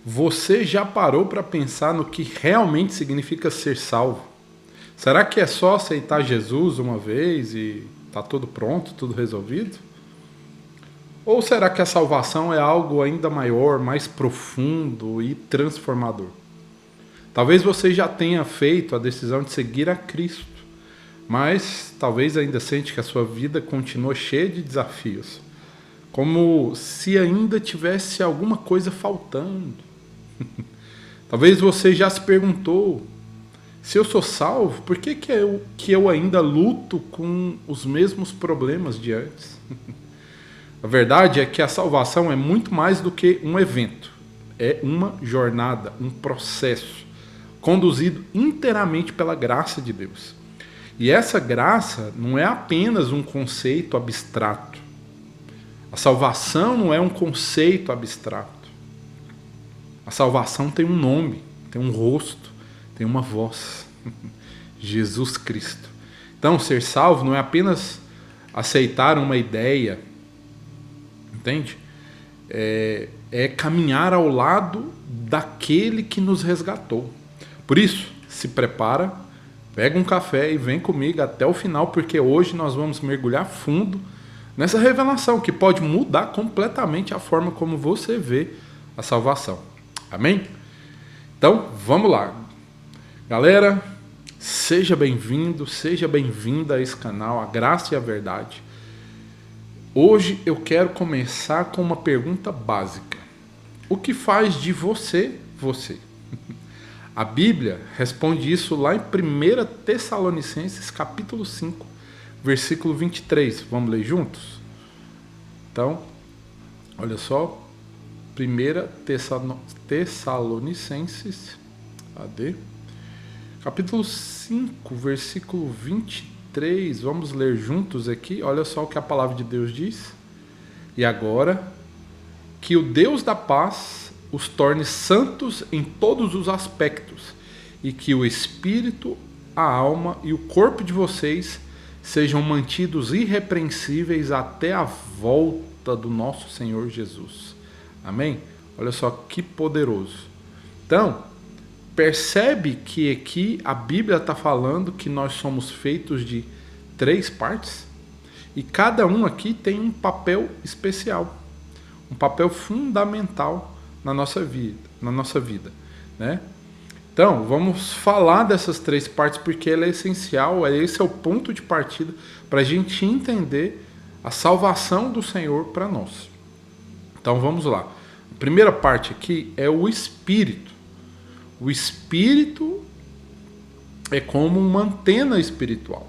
Você já parou para pensar no que realmente significa ser salvo? Será que é só aceitar Jesus uma vez e tá tudo pronto, tudo resolvido? Ou será que a salvação é algo ainda maior, mais profundo e transformador? Talvez você já tenha feito a decisão de seguir a Cristo, mas talvez ainda sente que a sua vida continua cheia de desafios, como se ainda tivesse alguma coisa faltando. Talvez você já se perguntou: se eu sou salvo, por que eu ainda luto com os mesmos problemas de antes? A verdade é que a salvação é muito mais do que um evento. É uma jornada, um processo, conduzido inteiramente pela graça de Deus. E essa graça não é apenas um conceito abstrato. A salvação não é um conceito abstrato. A salvação tem um nome, tem um rosto, tem uma voz. Jesus Cristo. Então, ser salvo não é apenas aceitar uma ideia, entende? É caminhar ao lado daquele que nos resgatou. Por isso, se prepara, pega um café e vem comigo até o final, porque hoje nós vamos mergulhar fundo nessa revelação que pode mudar completamente a forma como você vê a salvação. Amém? Então, vamos lá. Galera, seja bem-vindo, seja bem-vinda a esse canal, a graça e a verdade. Hoje eu quero começar com uma pergunta básica. O que faz de você, você? A Bíblia responde isso lá em 1 Tessalonicenses, capítulo 5, versículo 23. Vamos ler juntos? Então, olha só. 1 Tessalonicenses, capítulo 5, versículo 23. Vamos ler juntos aqui. Olha só o que a palavra de Deus diz. E agora, que o Deus da paz os torne santos em todos os aspectos, e que o espírito, a alma e o corpo de vocês sejam mantidos irrepreensíveis até a volta do nosso Senhor Jesus. Amém? Olha só que poderoso. Então, percebe que aqui a Bíblia está falando que nós somos feitos de 3 partes? E cada um aqui tem um papel especial, um papel fundamental na nossa vida, né? Então, vamos falar dessas 3 partes porque ela é essencial, esse é o ponto de partida para a gente entender a salvação do Senhor para nós. Então, vamos lá. A primeira parte aqui é o Espírito. O Espírito é como uma antena espiritual.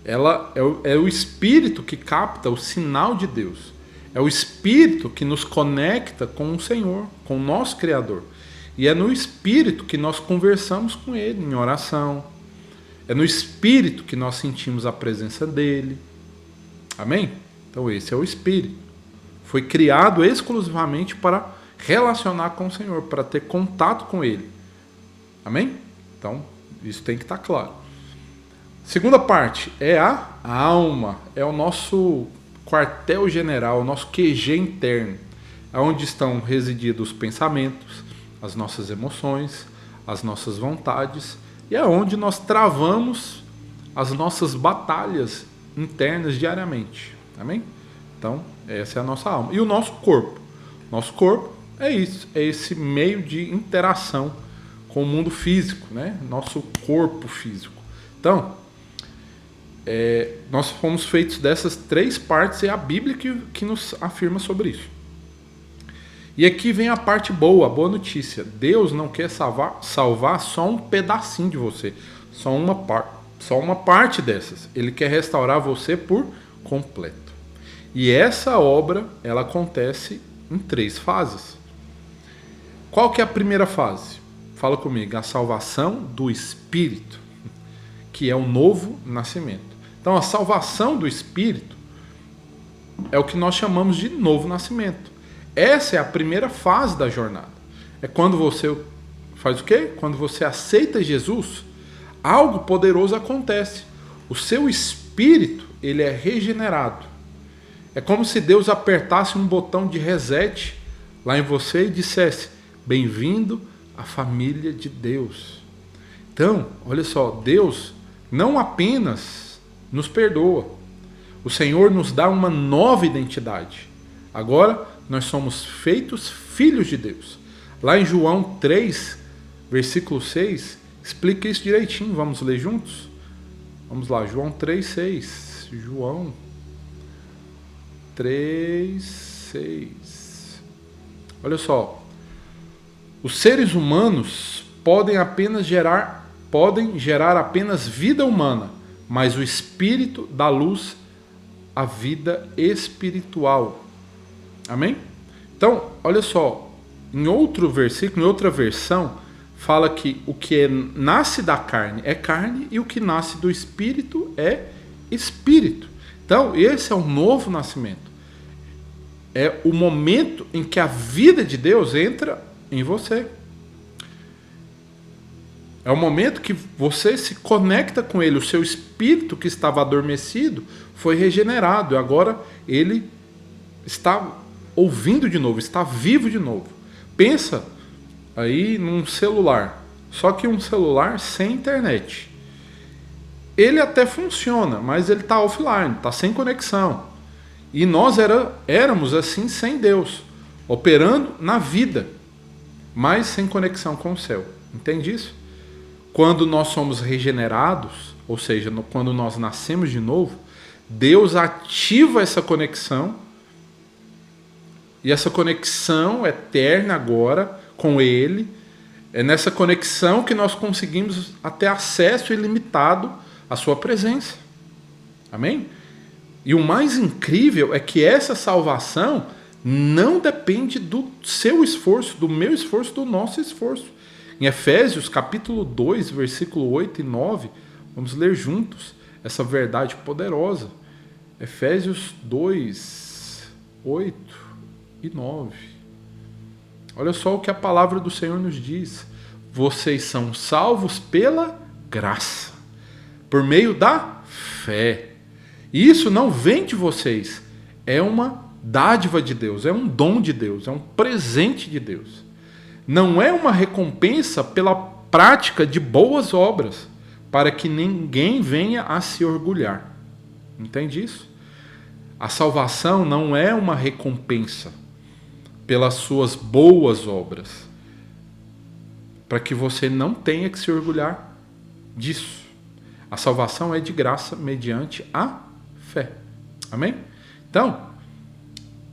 Ela é o Espírito que capta o sinal de Deus. É o Espírito que nos conecta com o Senhor, com o nosso Criador. E é no Espírito que nós conversamos com Ele em oração. É no Espírito que nós sentimos a presença dEle. Amém? Então esse é o Espírito. Foi criado exclusivamente para relacionar com o Senhor, para ter contato com Ele. Amém? Então isso tem que estar claro. Segunda parte é a alma. É o nosso quartel-general, o nosso QG interno. É onde estão resididos os pensamentos, as nossas emoções, as nossas vontades, e é onde nós travamos as nossas batalhas internas diariamente. Amém? Então, essa é a nossa alma. E o nosso corpo? Nosso corpo é isso, é esse meio de interação com o mundo físico, né? Nosso corpo físico. Então, nós fomos feitos dessas 3 partes, é a Bíblia que nos afirma sobre isso. E aqui vem a parte boa, a boa notícia. Deus não quer salvar só um pedacinho de você, só uma parte dessas. Ele quer restaurar você por completo. E essa obra, ela acontece em 3 fases. Qual que é a primeira fase? Fala comigo, a salvação do Espírito, que é o novo nascimento. Então, a salvação do Espírito é o que nós chamamos de novo nascimento. Essa é a primeira fase da jornada. É quando você faz o quê? Quando você aceita Jesus, algo poderoso acontece. O seu espírito, ele é regenerado. É como se Deus apertasse um botão de reset lá em você e dissesse: Bem-vindo à família de Deus. Então, olha só, Deus não apenas nos perdoa, o Senhor nos dá uma nova identidade. Agora, nós somos feitos filhos de Deus. Lá em João 3, versículo 6, explica isso direitinho. Vamos ler juntos? Vamos lá, João 3, 6. João 3, 6. Olha só. Os seres humanos podem gerar apenas vida humana, mas o Espírito dá luz à vida espiritual. Amém? Então, olha só, em outro versículo, em outra versão, fala que o que nasce da carne é carne e o que nasce do Espírito é Espírito. Então, esse é o novo nascimento. É o momento em que a vida de Deus entra em você. É o momento que você se conecta com Ele. O seu espírito que estava adormecido foi regenerado. E agora ele está ouvindo de novo, está vivo de novo. Pensa aí num celular. Só que um celular sem internet. Ele até funciona, mas ele está offline, está sem conexão. E nós éramos assim sem Deus, operando na vida, mas sem conexão com o céu. Entende isso? Quando nós somos regenerados, ou seja, quando nós nascemos de novo, Deus ativa essa conexão, e essa conexão eterna agora com Ele, é nessa conexão que nós conseguimos até acesso ilimitado à sua presença. Amém? E o mais incrível é que essa salvação não depende do seu esforço, do meu esforço, do nosso esforço. Em Efésios capítulo 2, versículo 8 e 9, vamos ler juntos essa verdade poderosa. Efésios 2, 8 e 9. Olha só o que a palavra do Senhor nos diz. Vocês são salvos pela graça, por meio da fé. E isso não vem de vocês, é uma dádiva de Deus, é um dom de Deus, é um presente de Deus. Não é uma recompensa pela prática de boas obras, para que ninguém venha a se orgulhar. Entende isso? A salvação não é uma recompensa pelas suas boas obras, para que você não tenha que se orgulhar disso. A salvação é de graça mediante a fé. Amém? Então,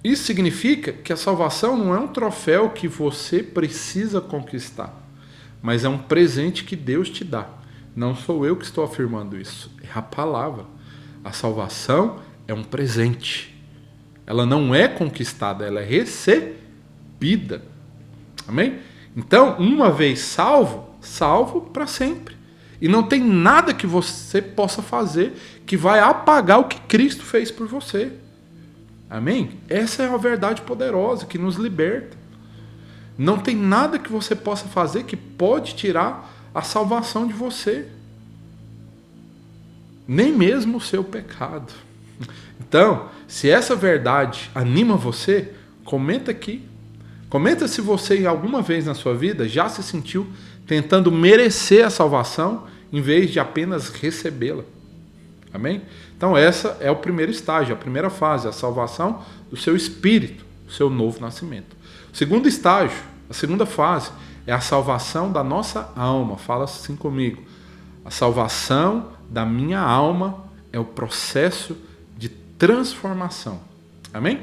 isso significa que a salvação não é um troféu que você precisa conquistar, mas é um presente que Deus te dá. Não sou eu que estou afirmando isso, é a palavra. A salvação é um presente. Ela não é conquistada, ela é recebida. Amém? Então, uma vez salvo, salvo para sempre. E não tem nada que você possa fazer que vai apagar o que Cristo fez por você. Amém? Essa é a verdade poderosa que nos liberta. Não tem nada que você possa fazer que pode tirar a salvação de você. Nem mesmo o seu pecado. Então, se essa verdade anima você, comenta aqui. Comenta se você alguma vez na sua vida já se sentiu tentando merecer a salvação em vez de apenas recebê-la. Amém? Então essa é o primeiro estágio, a primeira fase, a salvação do seu espírito, o seu novo nascimento. O segundo estágio, a segunda fase, é a salvação da nossa alma. Fala assim comigo. A salvação da minha alma é o processo de transformação. Amém?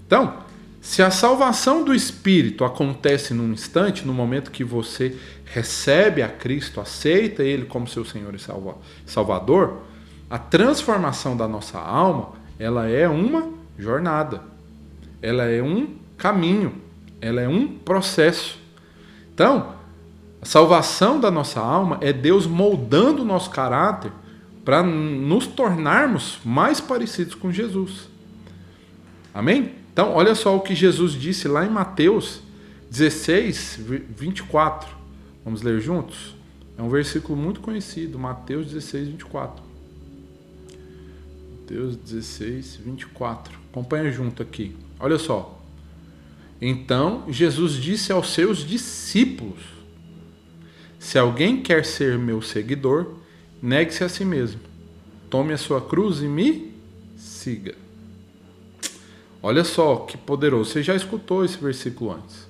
Então, se a salvação do espírito acontece num instante, no momento que você recebe a Cristo, aceita Ele como seu Senhor e Salvador, a transformação da nossa alma, ela é uma jornada, ela é um caminho, ela é um processo. Então, a salvação da nossa alma é Deus moldando o nosso caráter para nos tornarmos mais parecidos com Jesus. Amém? Então, olha só o que Jesus disse lá em Mateus 16, 24. Vamos ler juntos? É um versículo muito conhecido, Mateus 16, 24. Mateus 16, 24. Acompanha junto aqui. Olha só. Então Jesus disse aos seus discípulos: se alguém quer ser meu seguidor, negue-se a si mesmo, tome a sua cruz e me siga. Olha só que poderoso. Você já escutou esse versículo antes.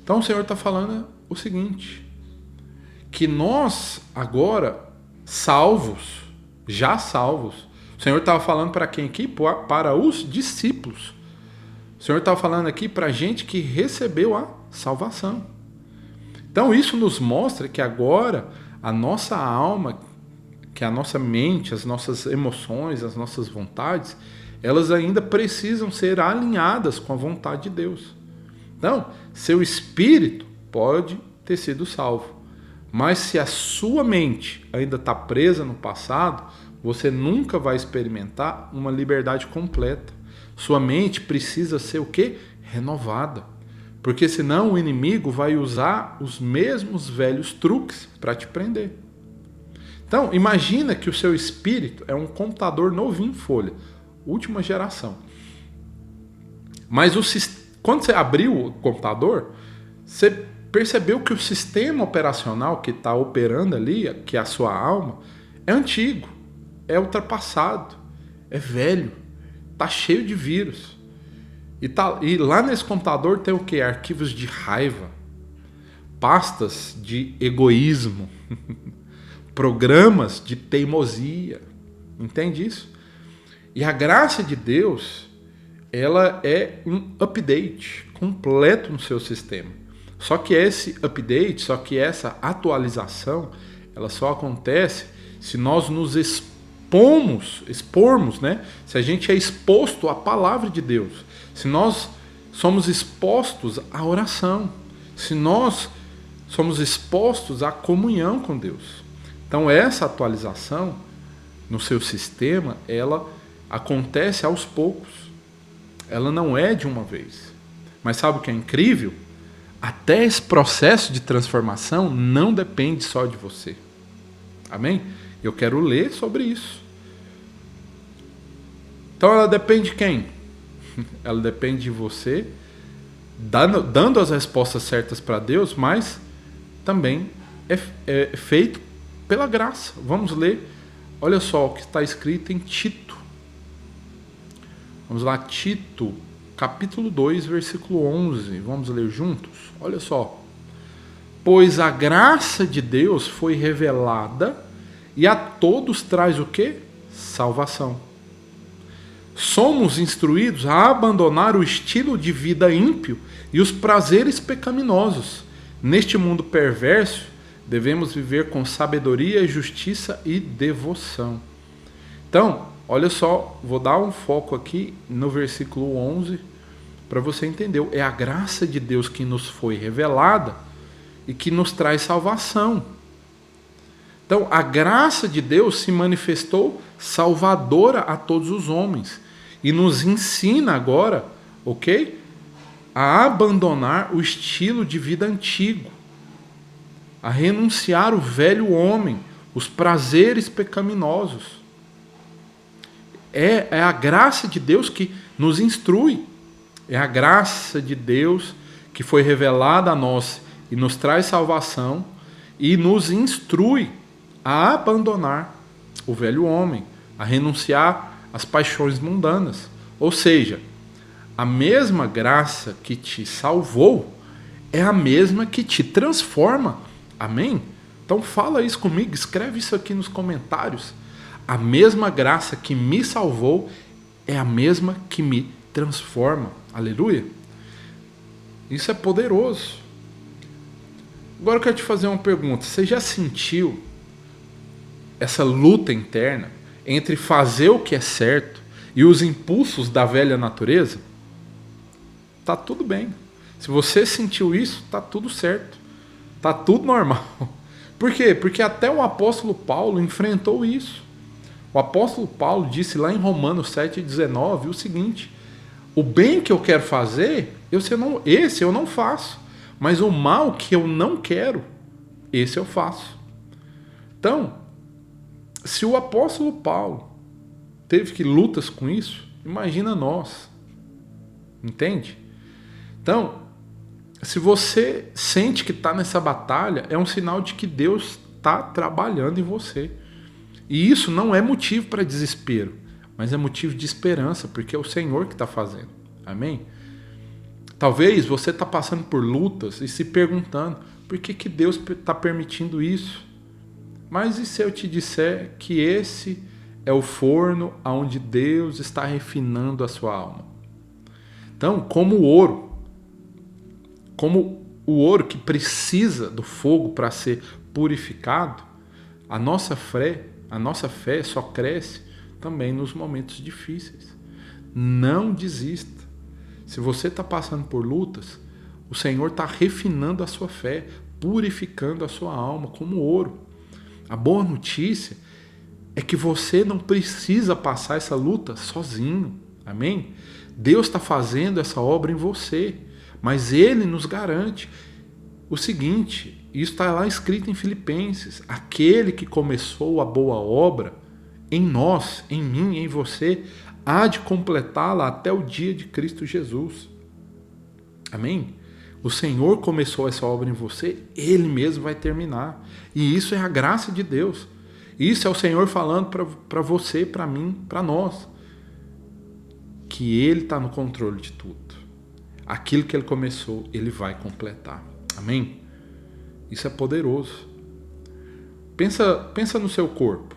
Então o Senhor está falando o seguinte: que nós agora, salvos, já salvos, o Senhor estava falando para quem aqui? Para os discípulos. O Senhor estava falando aqui para a gente que recebeu a salvação. Então isso nos mostra que agora a nossa alma, que a nossa mente, as nossas emoções, as nossas vontades, elas ainda precisam ser alinhadas com a vontade de Deus. Então, seu espírito pode ter sido salvo, mas se a sua mente ainda está presa no passado, você nunca vai experimentar uma liberdade completa. Sua mente precisa ser o quê? Renovada. Porque senão o inimigo vai usar os mesmos velhos truques para te prender. Então, imagina que o seu espírito é um computador novinho em folha, última geração. Mas quando você abriu o computador, você percebeu que o sistema operacional que está operando ali, que é a sua alma, é antigo, é ultrapassado, é velho, está cheio de vírus. E lá nesse computador tem o quê? Arquivos de raiva, pastas de egoísmo, programas de teimosia. Entende isso? E a graça de Deus, ela é um update completo no seu sistema. Só que esse update, só que essa atualização, ela só acontece se nós nos expormos, né? Se a gente é exposto à palavra de Deus, se nós somos expostos à oração, se nós somos expostos à comunhão com Deus. Então essa atualização no seu sistema, ela acontece aos poucos. Ela não é de uma vez. Mas sabe o que é incrível? Até esse processo de transformação não depende só de você. Amém? Eu quero ler sobre isso. Então ela depende de quem? Ela depende de você, dando as respostas certas para Deus, mas também é feito pela graça. Vamos ler. Olha só o que está escrito em Tito. Vamos lá, Tito, capítulo 2, versículo 11. Vamos ler juntos? Olha só. Pois a graça de Deus foi revelada e a todos traz o quê? Salvação. Somos instruídos a abandonar o estilo de vida ímpio e os prazeres pecaminosos. Neste mundo perverso, devemos viver com sabedoria, justiça e devoção. Então, olha só, vou dar um foco aqui no versículo 11 para você entender. É a graça de Deus que nos foi revelada e que nos traz salvação. Então, a graça de Deus se manifestou salvadora a todos os homens e nos ensina agora, ok? A abandonar o estilo de vida antigo, a renunciar o velho homem, os prazeres pecaminosos. É a graça de Deus que nos instrui. É a graça de Deus que foi revelada a nós e nos traz salvação e nos instrui a abandonar o velho homem, a renunciar às paixões mundanas. Ou seja, a mesma graça que te salvou é a mesma que te transforma. Amém? Então fala isso comigo, escreve isso aqui nos comentários. A mesma graça que me salvou é a mesma que me transforma. Aleluia? Isso é poderoso. Agora eu quero te fazer uma pergunta. Você já sentiu essa luta interna entre fazer o que é certo e os impulsos da velha natureza? Tá tudo bem. Se você sentiu isso, tá tudo certo. Tá tudo normal. Por quê? Porque até o apóstolo Paulo enfrentou isso. O apóstolo Paulo disse lá em Romanos 7,19 o seguinte: o bem que eu quero fazer, esse eu não faço. Mas o mal que eu não quero, esse eu faço. Então, se o apóstolo Paulo teve que lutas com isso, imagina nós. Entende? Então, se você sente que está nessa batalha, é um sinal de que Deus está trabalhando em você. E isso não é motivo para desespero, mas é motivo de esperança, porque é o Senhor que está fazendo. Amém? Talvez você está passando por lutas e se perguntando por que Deus está permitindo isso. Mas e se eu te disser que esse é o forno onde Deus está refinando a sua alma? Então, como o ouro que precisa do fogo para ser purificado, a nossa fé só cresce também nos momentos difíceis. Não desista. Se você está passando por lutas, o Senhor está refinando a sua fé, purificando a sua alma como ouro. A boa notícia é que você não precisa passar essa luta sozinho. Amém? Deus está fazendo essa obra em você, mas Ele nos garante o seguinte, isso está lá escrito em Filipenses: aquele que começou a boa obra em nós, em mim, em você, há de completá-la até o dia de Cristo Jesus. Amém? O Senhor começou essa obra em você, Ele mesmo vai terminar. E isso é a graça de Deus. Isso é o Senhor falando para você, para mim, para nós. Que Ele está no controle de tudo. Aquilo que Ele começou, Ele vai completar. Amém? Isso é poderoso. Pensa no seu corpo.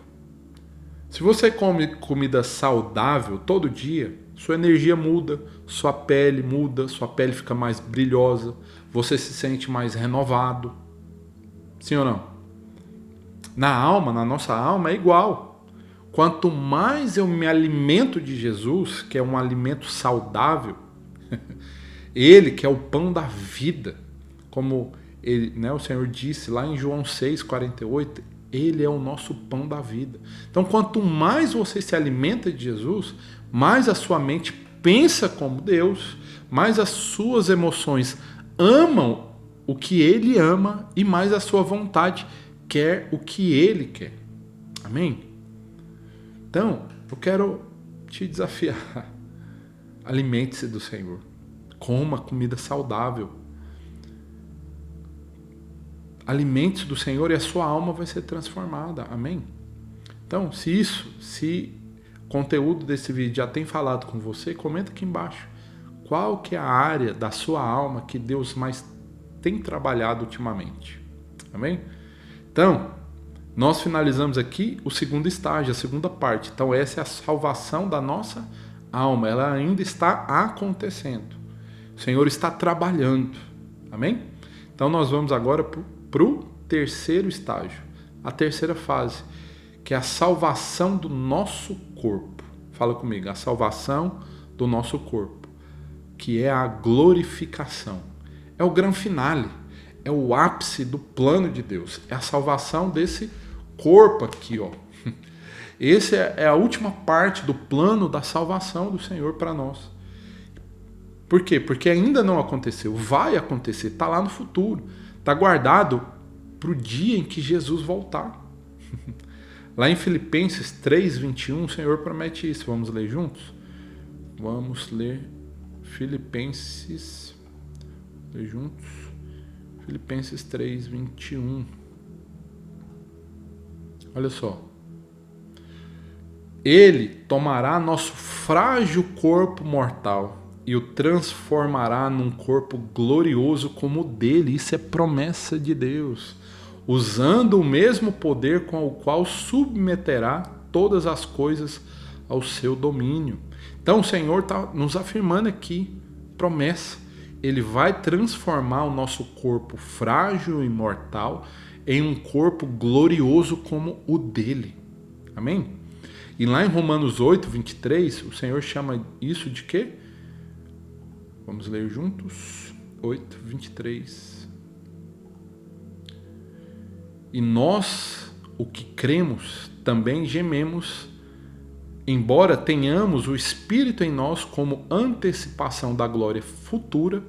Se você come comida saudável todo dia, sua energia muda, sua pele fica mais brilhosa, você se sente mais renovado. Sim ou não? Na nossa alma é igual. Quanto mais eu me alimento de Jesus, que é um alimento saudável, Ele que é o pão da vida, como o Senhor disse lá em João 6,48, Ele é o nosso pão da vida. Então, quanto mais você se alimenta de Jesus, mais a sua mente pensa como Deus, mais as suas emoções amam o que Ele ama e mais a sua vontade quer o que Ele quer. Amém? Então, eu quero te desafiar. Alimente-se do Senhor. Coma comida saudável. Alimente-se do Senhor e a sua alma vai ser transformada. Amém? Então, se o conteúdo desse vídeo já tem falado com você, comenta aqui embaixo. Qual que é a área da sua alma que Deus mais tem trabalhado ultimamente? Amém? Então, nós finalizamos aqui o segundo estágio, a segunda parte. Então, essa é a salvação da nossa alma. Ela ainda está acontecendo. O Senhor está trabalhando. Amém? Então, nós vamos agora para o terceiro estágio, a terceira fase, que é a salvação do nosso corpo. Fala comigo, a salvação do nosso corpo, que é a glorificação. É o grande finale, é o ápice do plano de Deus, é a salvação desse corpo aqui, ó. Essa é a última parte do plano da salvação do Senhor para nós. Por quê? Porque ainda não aconteceu, vai acontecer, está lá no futuro. Está guardado para o dia em que Jesus voltar. Lá em Filipenses 3:21, o Senhor promete isso. Vamos ler juntos? Vamos ler Filipenses. Ler juntos. Filipenses 3:21. Olha só. Ele tomará nosso frágil corpo mortal e o transformará num corpo glorioso como o dele. Isso é promessa de Deus. Usando o mesmo poder com o qual submeterá todas as coisas ao seu domínio. Então o Senhor está nos afirmando aqui, promessa. Ele vai transformar o nosso corpo frágil e mortal em um corpo glorioso como o dele. Amém? E lá em Romanos 8:23, o Senhor chama isso de quê? Vamos ler juntos? 8:23. E nós, o que cremos, também gememos, embora tenhamos o Espírito em nós como antecipação da glória futura,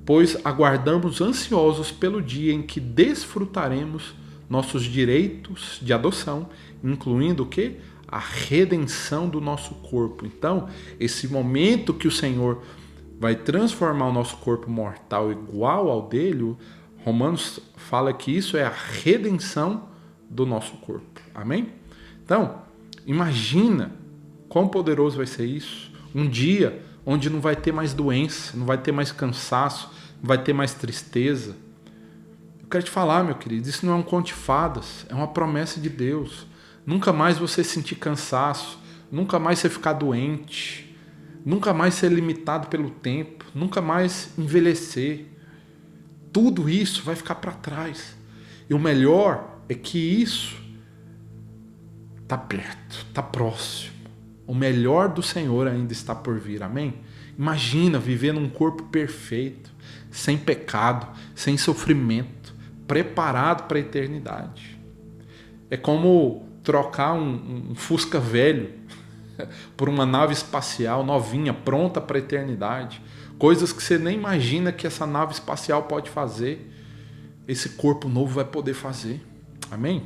pois aguardamos ansiosos pelo dia em que desfrutaremos nossos direitos de adoção, incluindo o quê? A redenção do nosso corpo. Então, esse momento que o Senhor vai transformar o nosso corpo mortal igual ao dele, Romanos fala que isso é a redenção do nosso corpo. Amém? Então, imagina quão poderoso vai ser isso. Um dia onde não vai ter mais doença, não vai ter mais cansaço, não vai ter mais tristeza. Eu quero te falar, meu querido, isso não é um conto de fadas, é uma promessa de Deus. Nunca mais você sentir cansaço, nunca mais você ficar doente, nunca mais ser limitado pelo tempo, nunca mais envelhecer. Tudo isso vai ficar para trás. E o melhor é que isso está perto, está próximo. O melhor do Senhor ainda está por vir, amém? Imagina viver num corpo perfeito, sem pecado, sem sofrimento, preparado para a eternidade. É como trocar um Fusca velho por uma nave espacial novinha, pronta para a eternidade. Coisas que você nem imagina que essa nave espacial pode fazer, esse corpo novo vai poder fazer. Amém?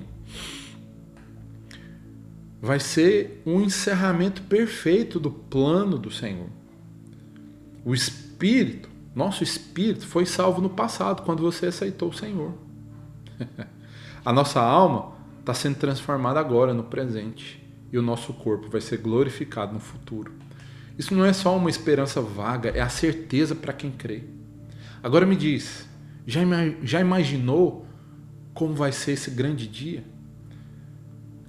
Vai ser um encerramento perfeito do plano do Senhor. O Espírito, nosso Espírito, foi salvo no passado, quando você aceitou o Senhor. A nossa alma está sendo transformada agora, no presente. E o nosso corpo vai ser glorificado no futuro. Isso não é só uma esperança vaga, é a certeza para quem crê. Agora me diz, já imaginou como vai ser esse grande dia?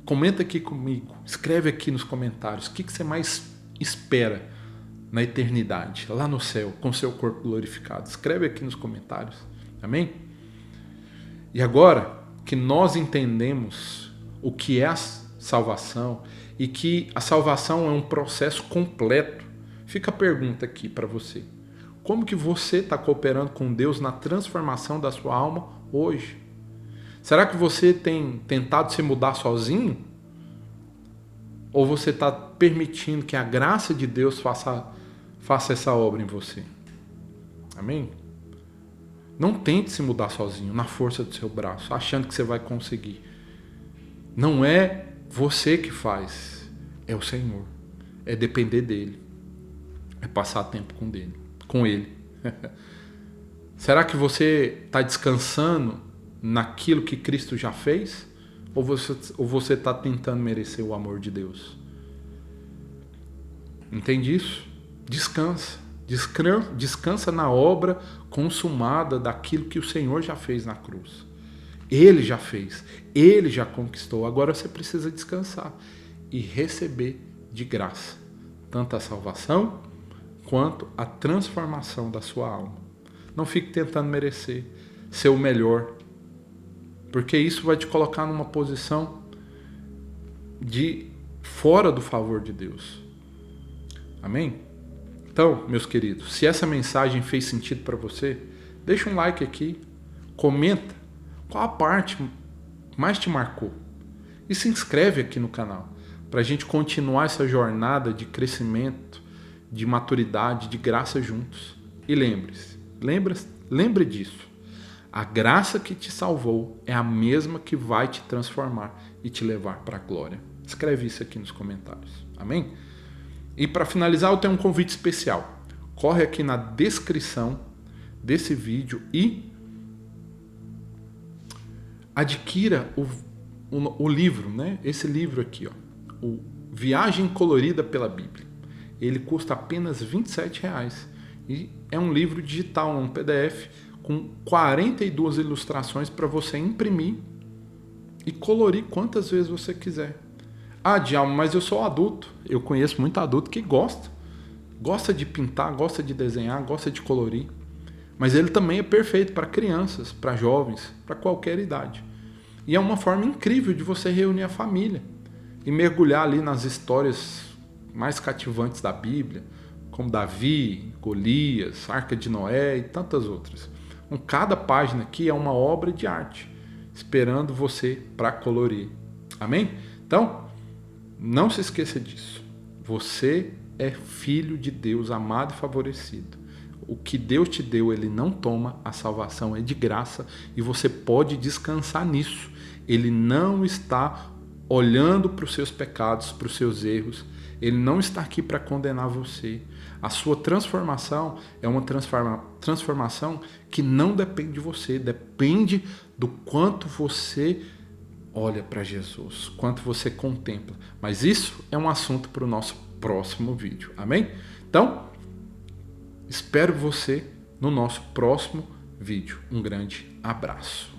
Comenta aqui comigo, escreve aqui nos comentários, o que você mais espera na eternidade, lá no céu, com seu corpo glorificado. Escreve aqui nos comentários, amém? E agora que nós entendemos o que é a salvação e que a salvação é um processo completo, fica a pergunta aqui para você. Como que você está cooperando com Deus na transformação da sua alma hoje? Será que você tem tentado se mudar sozinho? Ou você está permitindo que a graça de Deus faça essa obra em você? Amém? Não tente se mudar sozinho, na força do seu braço, achando que você vai conseguir. Não é você que faz, é o Senhor. É depender dele. É passar tempo com ele. Será que você está descansando naquilo que Cristo já fez? Ou você está tentando merecer o amor de Deus? Entende isso? Descansa. Descansa na obra consumada daquilo que o Senhor já fez na cruz. Ele já fez. Ele já conquistou. Agora você precisa descansar e receber de graça tanto a salvação quanto a transformação da sua alma. Não fique tentando merecer ser o melhor, porque isso vai te colocar numa posição de fora do favor de Deus. Amém? Então, meus queridos, se essa mensagem fez sentido para você, deixa um like aqui, comenta qual a parte mais te marcou e se inscreve aqui no canal para a gente continuar essa jornada de crescimento, de maturidade, de graça juntos. E lembre disso. A graça que te salvou é a mesma que vai te transformar e te levar para a glória. Escreve isso aqui nos comentários. Amém? E para finalizar, eu tenho um convite especial. Corre aqui na descrição desse vídeo e adquira o livro, né? Esse livro aqui, ó, o Viagem Colorida pela Bíblia. Ele custa apenas R$27 e é um livro digital, um PDF com 42 ilustrações para você imprimir e colorir quantas vezes você quiser. Ah, Djalma, mas eu sou adulto. Eu conheço muito adulto que gosta de pintar, gosta de desenhar, gosta de colorir. Mas ele também é perfeito para crianças, para jovens, para qualquer idade. E é uma forma incrível de você reunir a família e mergulhar ali nas histórias mais cativantes da Bíblia, como Davi, Golias, Arca de Noé e tantas outras. Cada página aqui é uma obra de arte, esperando você para colorir. Amém? Então, não se esqueça disso. Você é filho de Deus, amado e favorecido. O que Deus te deu, Ele não toma. A salvação é de graça e você pode descansar nisso. Ele não está olhando para os seus pecados, para os seus erros. Ele não está aqui para condenar você. A sua transformação é uma transformação que não depende de você, depende do quanto você olha para Jesus, quanto você contempla. Mas isso é um assunto para o nosso próximo vídeo, amém? Então, espero você no nosso próximo vídeo. Um grande abraço.